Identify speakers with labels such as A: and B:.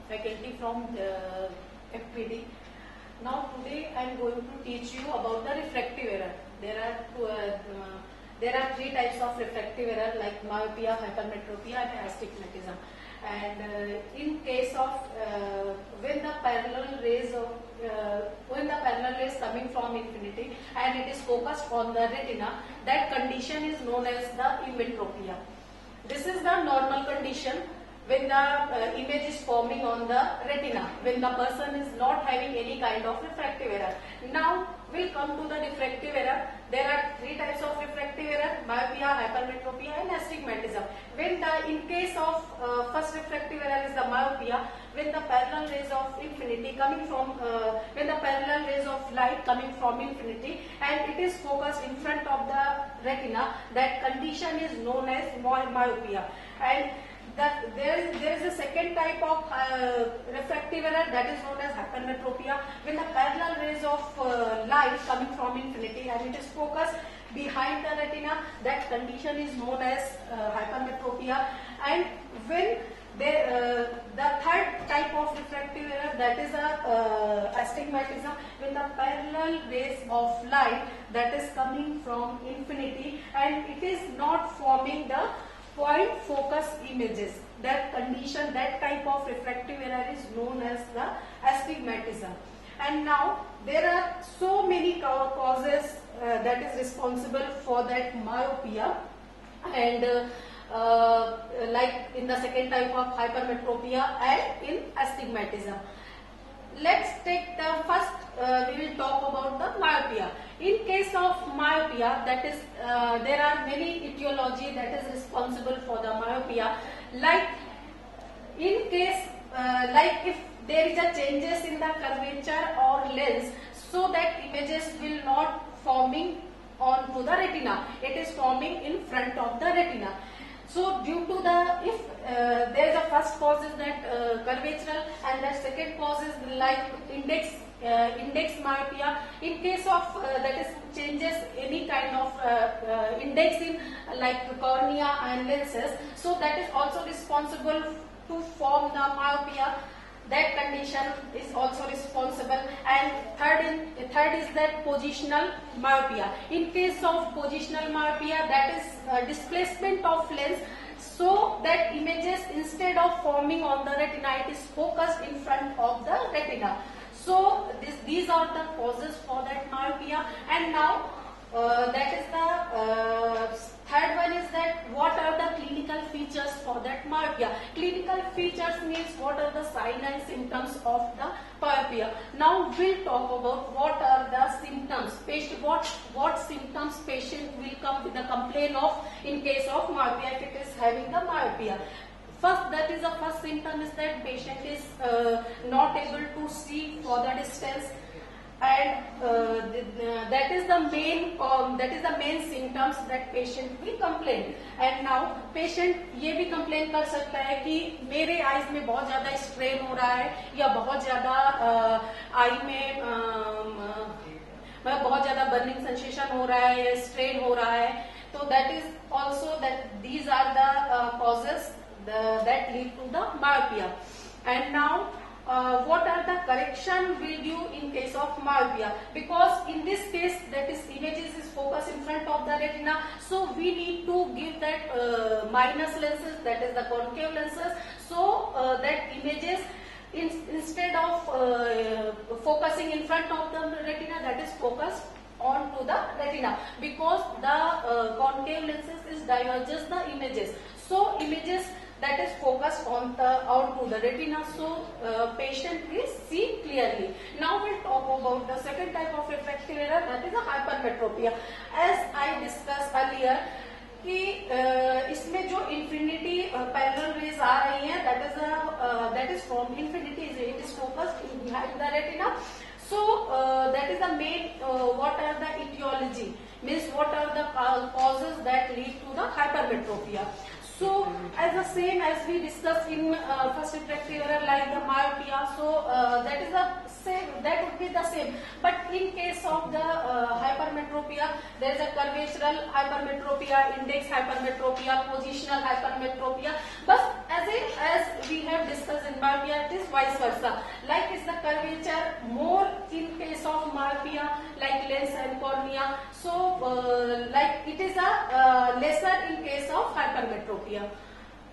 A: faculty from FPD. Now today I am going to teach you about the refractive error. There are three types of refractive error like myopia, hypermetropia and astigmatism. And in case of when the parallel rays coming from infinity and it is focused on the retina, that condition is known as the emmetropia. This is the normal condition when the image is forming on the retina, when the person is not having any kind of refractive error. Now we'll come to the diffractive error. There are three types of refractive error: myopia, hypermetropia and astigmatism. In case of first refractive error is the myopia, when the parallel rays of infinity coming from when the parallel rays of light coming from infinity and it is focused in front of the retina, that condition is known as myopia. And there is a second type of refractive error, that is known as hypermetropia, when the parallel rays of light coming from infinity and it is focused behind the retina, that condition is known as hypermetropia. And when the third type of refractive error, that is astigmatism, when the parallel rays of light that is coming from infinity and it is not forming the point focus images, that condition, that type of refractive error is known as the astigmatism. And now there are so many causes that is responsible for that myopia, and like in the second type of hypermetropia and in astigmatism. Let's take the first, we will talk about the myopia. In case of myopia, that is, there are many etiology that is responsible for the myopia. Like in case, like if there is a changes in the curvature or lens, so that images will not forming onto the retina. It is forming in front of the retina. So due to the, if there is a first cause is that curvature and the second cause is like index myopia. In case of that is changes any kind of index in like cornea and lenses, so that is also responsible to form the myopia. That condition is also responsible. And third is that positional myopia. In case of positional myopia, that is displacement of lens, so that images instead of forming on the retina, it is focused in front of the retina. So these are the causes for that myopia. And now that is the third one is that what are the clinical features for that myopia. Clinical features means what are the signs and symptoms of the myopia. Now we'll talk about what are the symptoms. What symptoms patient will come with a complaint of in case of myopia if it is having the myopia. First, that is the first symptom is that patient is not able to see for the distance, and that is the main symptoms that patient will complain. And now patient ये भी complain कर सकता है कि मेरे eyes में बहुत ज़्यादा strain हो रहा है या बहुत ज़्यादा eye में मतलब बहुत ज़्यादा burning sensation हो रहा है या strain हो रहा है. So that is also that these are the causes that lead to the myopia. And now what are the correction will do in case of myopia, because in this case that is images is focused in front of the retina, so we need to give that minus lenses, that is the concave lenses, so that images instead of focusing in front of the retina, that is focused onto the retina, because the concave lenses is diverges the images, so images that is focused onto the retina, so patient will see clearly. Now we'll talk about the second type of refractive error, that is a hypermetropia. As I discussed earlier कि इसमें जो infinity parallel rays आ रही हैं, that is from infinity, it is focused behind the retina. So that is the main what are the etiology, means what are the causes that lead to the hypermetropia. So as the same as we discussed in first refractive error like the myopia, so that is the same, that would be the same. But in case of the hypermetropia, there is a curvature hypermetropia, index hypermetropia, positional hypermetropia. But as we have discussed in myopia, it is vice versa. Like is the curvature more in case of myopia, like lens and cornea. So like it is a lesser in case of hypermetropia.